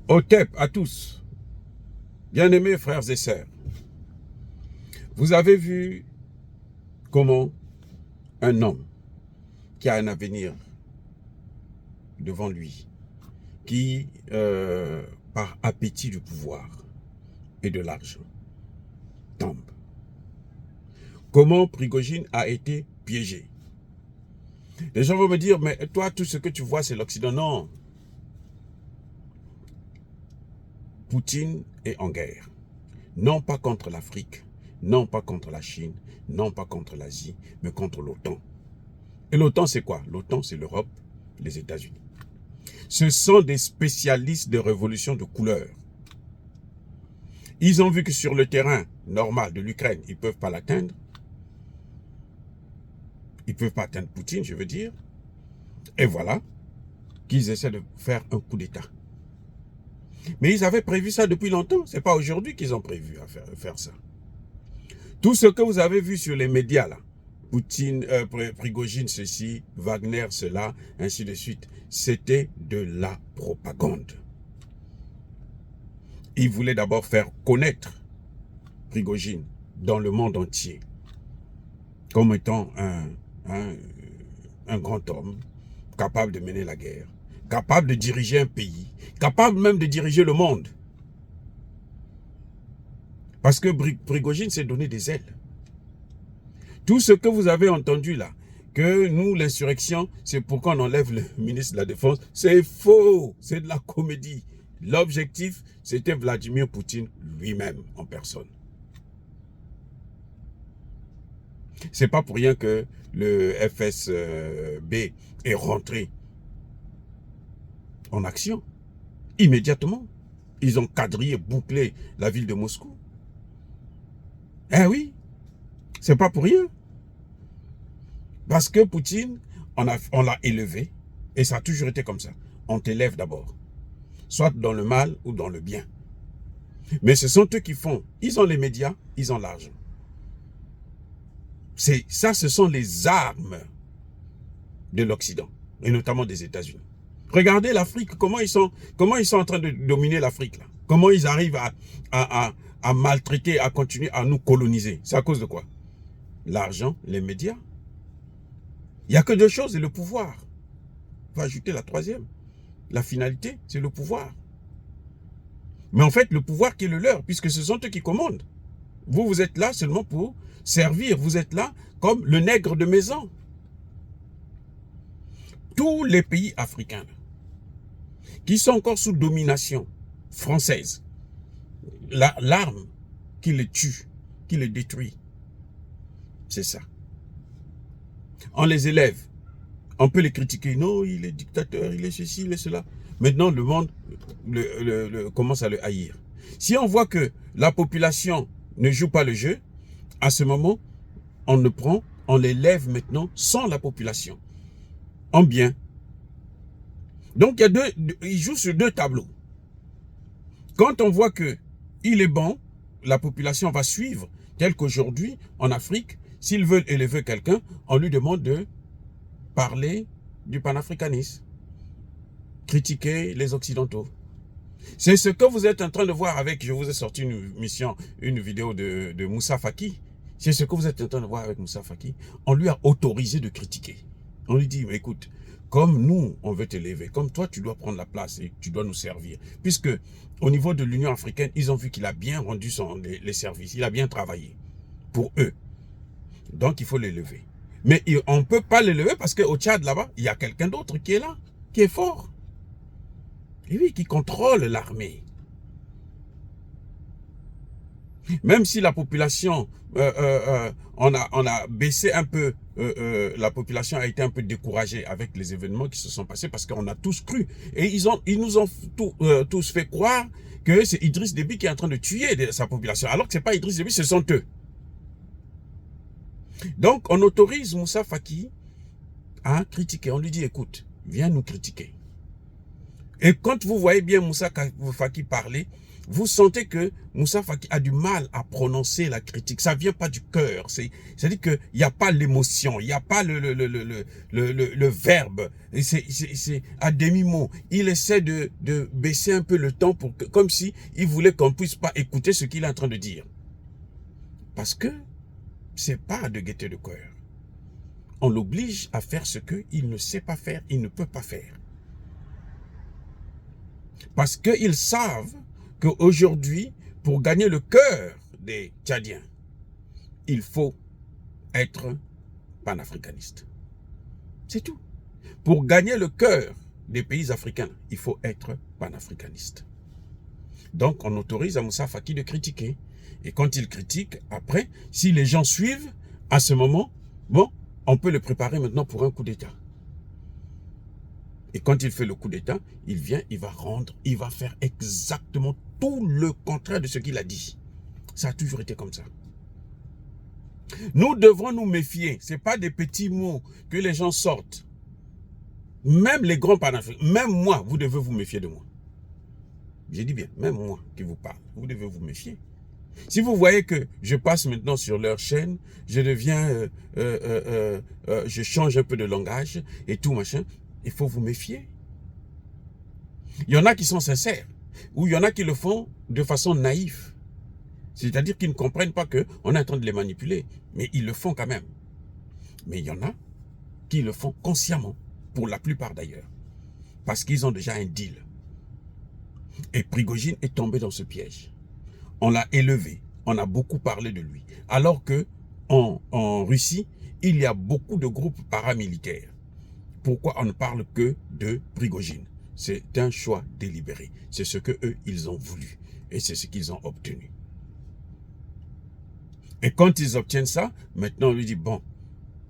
Otep à tous, bien-aimés frères et sœurs, vous avez vu comment un homme qui a un avenir devant lui, qui, par appétit du pouvoir et de l'argent, tombe. Comment Prigojine a été piégé. Les gens vont me dire, mais toi, tout ce que tu vois, c'est l'Occident. Non. Poutine est en guerre. Non pas contre l'Afrique, non pas contre la Chine, non pas contre l'Asie, mais contre l'OTAN. Et l'OTAN, c'est quoi? L'OTAN, c'est l'Europe, les États-Unis. Ce sont des spécialistes de révolution de couleur. Ils ont vu que sur le terrain normal de l'Ukraine, ils ne peuvent pas l'atteindre. Ils ne peuvent pas atteindre Poutine, je veux dire. Et voilà qu'ils essaient de faire un coup d'État. Mais ils avaient prévu ça depuis longtemps. Ce n'est pas aujourd'hui qu'ils ont prévu à faire ça. Tout ce que vous avez vu sur les médias, là, Poutine, Prigojine, ceci, Wagner, cela, ainsi de suite, c'était de la propagande. Ils voulaient d'abord faire connaître Prigojine dans le monde entier comme étant un grand homme capable de mener la guerre, capable de diriger un pays, capable même de diriger le monde. Parce que Prigojine s'est donné des ailes. Tout ce que vous avez entendu là, que nous, l'insurrection, c'est pour qu'on enlève le ministre de la Défense, c'est faux, c'est de la comédie. L'objectif, c'était Vladimir Poutine lui-même en personne. C'est pas pour rien que le FSB est rentré en action immédiatement. Ils ont quadrillé, bouclé la ville de Moscou. Eh oui, c'est pas pour rien. Parce que Poutine, on l'a élevé, et ça a toujours été comme ça. On t'élève d'abord, soit dans le mal ou dans le bien. Mais ce sont eux qui font. Ils ont les médias, ils ont l'argent. Ça, ce sont les armes de l'Occident, et notamment des États-Unis. Regardez l'Afrique, comment ils sont en train de dominer l'Afrique là. Comment ils arrivent à maltraiter, à continuer à nous coloniser. C'est à cause de quoi? L'argent, les médias. Il n'y a que deux choses, c'est le pouvoir. On va ajouter la troisième. La finalité, c'est le pouvoir. Mais en fait, le pouvoir qui est le leur, puisque ce sont eux qui commandent. Vous, vous êtes là seulement pour servir. Vous êtes là comme le nègre de maison. Tous les pays africains qui sont encore sous domination française, l'arme qui les tue, qui les détruit, c'est ça. On les élève. On peut les critiquer. Non, il est dictateur, il est ceci, il est cela. Maintenant, le monde commence à le haïr. Si on voit que la population ne joue pas le jeu, à ce moment, on les lève maintenant sans la population. En bien. Donc, il joue sur deux tableaux. Quand on voit que il est bon, la population va suivre, tel qu'aujourd'hui, en Afrique, s'ils veulent élever quelqu'un, on lui demande de parler du panafricanisme, critiquer les Occidentaux. C'est ce que vous êtes en train de voir avec, je vous ai sorti une vidéo de Moussa Faki. C'est ce que vous êtes en train de voir avec Moussa Faki. On lui a autorisé de critiquer. On lui dit, écoute, comme nous, on veut t'élever, comme toi, tu dois prendre la place et tu dois nous servir. Puisque au niveau de l'Union africaine, ils ont vu qu'il a bien rendu les services, il a bien travaillé pour eux. Donc, il faut l'élever. Mais on ne peut pas l'élever parce qu'au Tchad, là-bas, il y a quelqu'un d'autre qui est là, qui est fort. Et oui, qui contrôle l'armée. Même si la population, on a baissé un peu, la population a été un peu découragée avec les événements qui se sont passés parce qu'on a tous cru. Et ils nous ont tous fait croire que c'est Idriss Déby qui est en train de tuer sa population. Alors que ce n'est pas Idriss Déby, ce sont eux. Donc, on autorise Moussa Faki à critiquer. On lui dit, écoute, viens nous critiquer. Et quand vous voyez bien Moussa Faki parler, vous sentez que Moussa Faki a du mal à prononcer la critique. Ça vient pas du cœur. C'est-à-dire qu'il n'y a pas l'émotion, il n'y a pas le verbe. C'est à demi-mot. Il essaie de baisser un peu le temps pour que, comme si il voulait qu'on puisse pas écouter ce qu'il est en train de dire. Parce que c'est pas de gaieté de cœur. On l'oblige à faire ce qu'il ne sait pas faire, il ne peut pas faire. Parce qu'ils savent qu'aujourd'hui, pour gagner le cœur des Tchadiens, il faut être panafricaniste. C'est tout. Pour gagner le cœur des pays africains, il faut être panafricaniste. Donc, on autorise à Moussa Faki de critiquer. Et quand il critique, après, si les gens suivent, à ce moment, bon, on peut le préparer maintenant pour un coup d'État. Et quand il fait le coup d'État, il vient, il va faire exactement tout le contraire de ce qu'il a dit. Ça a toujours été comme ça. Nous devons nous méfier. Ce n'est pas des petits mots que les gens sortent. Même les grands panafricains, même moi, vous devez vous méfier de moi. J'ai dit bien, même moi qui vous parle, vous devez vous méfier. Si vous voyez que je passe maintenant sur leur chaîne, je deviens, je change un peu de langage et tout machin, il faut vous méfier. Il y en a qui sont sincères, ou il y en a qui le font de façon naïve. C'est-à-dire qu'ils ne comprennent pas qu'on est en train de les manipuler, mais ils le font quand même. Mais il y en a qui le font consciemment, pour la plupart d'ailleurs, parce qu'ils ont déjà un deal. Et Prigojine est tombé dans ce piège. On l'a élevé, on a beaucoup parlé de lui. Alors que en Russie, il y a beaucoup de groupes paramilitaires. Pourquoi on ne parle que de Prigojine? C'est un choix délibéré. C'est ce que eux, ils ont voulu. Et c'est ce qu'ils ont obtenu. Et quand ils obtiennent ça, maintenant on lui dit, bon,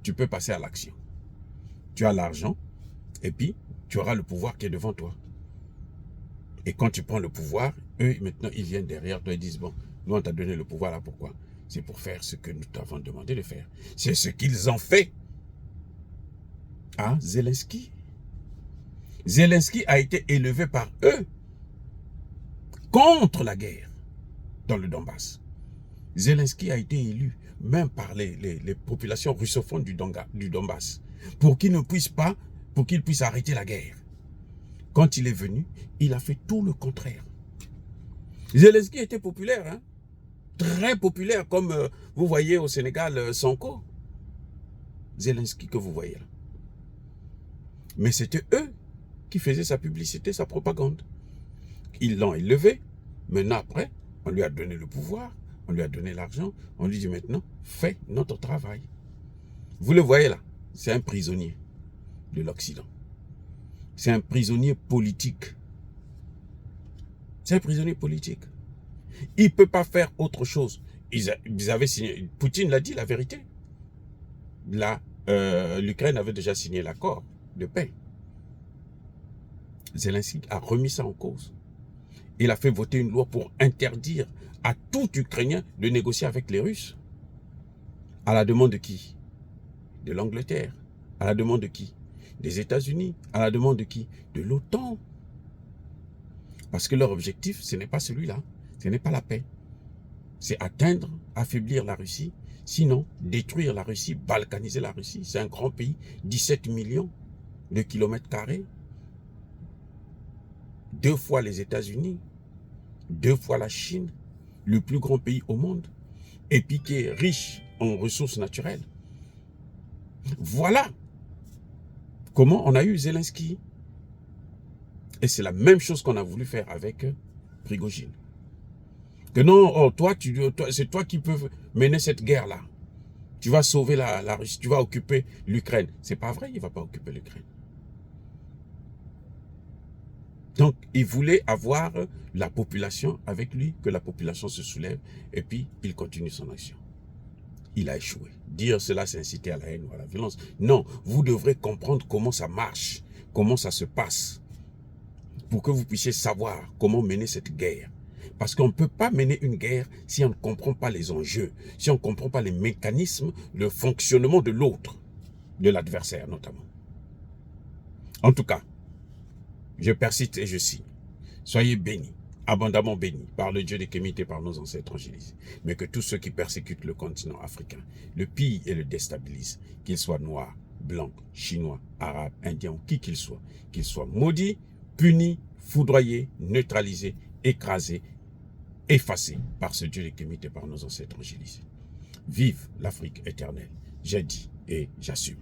tu peux passer à l'action. Tu as l'argent, et puis tu auras le pouvoir qui est devant toi. Et quand tu prends le pouvoir, eux, maintenant, ils viennent derrière toi et disent, bon, nous, on t'a donné le pouvoir là, pourquoi? C'est pour faire ce que nous t'avons demandé de faire. C'est ce qu'ils ont fait à Zelensky. Zelensky a été élevé par eux contre la guerre dans le Donbass. Zelensky a été élu même par les populations russophones du Donbass pour qu'il ne puisse pas, pour qu'il puisse arrêter la guerre. Quand il est venu, il a fait tout le contraire. Zelensky était populaire, hein? Très populaire, comme vous voyez au Sénégal, Sonko. Zelensky que vous voyez là. Mais c'était eux qui faisaient sa publicité, sa propagande. Ils l'ont élevé. Maintenant, après, on lui a donné le pouvoir, on lui a donné l'argent, on lui dit maintenant, fais notre travail. Vous le voyez là, c'est un prisonnier de l'Occident. C'est un prisonnier politique. C'est un prisonnier politique. Il ne peut pas faire autre chose. Ils avaient signé, Poutine l'a dit, la vérité. Là, l'Ukraine avait déjà signé l'accord de paix. Zelensky a remis ça en cause. Il a fait voter une loi pour interdire à tout Ukrainien de négocier avec les Russes. À la demande de qui? De l'Angleterre. À la demande de qui? Des États-Unis. À la demande de qui? De l'OTAN. Parce que leur objectif, ce n'est pas celui-là. Ce n'est pas la paix. C'est atteindre, affaiblir la Russie. Sinon, détruire la Russie, balkaniser la Russie. C'est un grand pays, 17 millions de kilomètres carrés. 2 fois les États-Unis, 2 fois la Chine, le plus grand pays au monde, et puis qui est riche en ressources naturelles. Voilà comment on a eu Zelensky. Et c'est la même chose qu'on a voulu faire avec Prigojine. Que non, oh, c'est toi qui peux mener cette guerre-là. Tu vas sauver la Russie, tu vas occuper l'Ukraine. C'est pas vrai, il ne va pas occuper l'Ukraine. Donc, il voulait avoir la population avec lui, que la population se soulève, et puis il continue son action. Il a échoué. Dire cela, c'est inciter à la haine ou à la violence. Non, vous devrez comprendre comment ça marche, comment ça se passe, pour que vous puissiez savoir comment mener cette guerre. Parce qu'on ne peut pas mener une guerre si on ne comprend pas les enjeux, si on ne comprend pas les mécanismes, le fonctionnement de l'autre, de l'adversaire notamment. En tout cas, Je persiste et je signe. Soyez bénis, abondamment bénis par le Dieu des Kémites et par nos ancêtres angélisés. Mais que tous ceux qui persécutent le continent africain le pillent et le déstabilisent, qu'ils soient noirs, blancs, chinois, arabes, indiens ou qui qu'ils soient maudits, punis, foudroyés, neutralisés, écrasés, effacés par ce Dieu des Kémites et par nos ancêtres angélisés. Vive l'Afrique éternelle. J'ai dit et j'assume.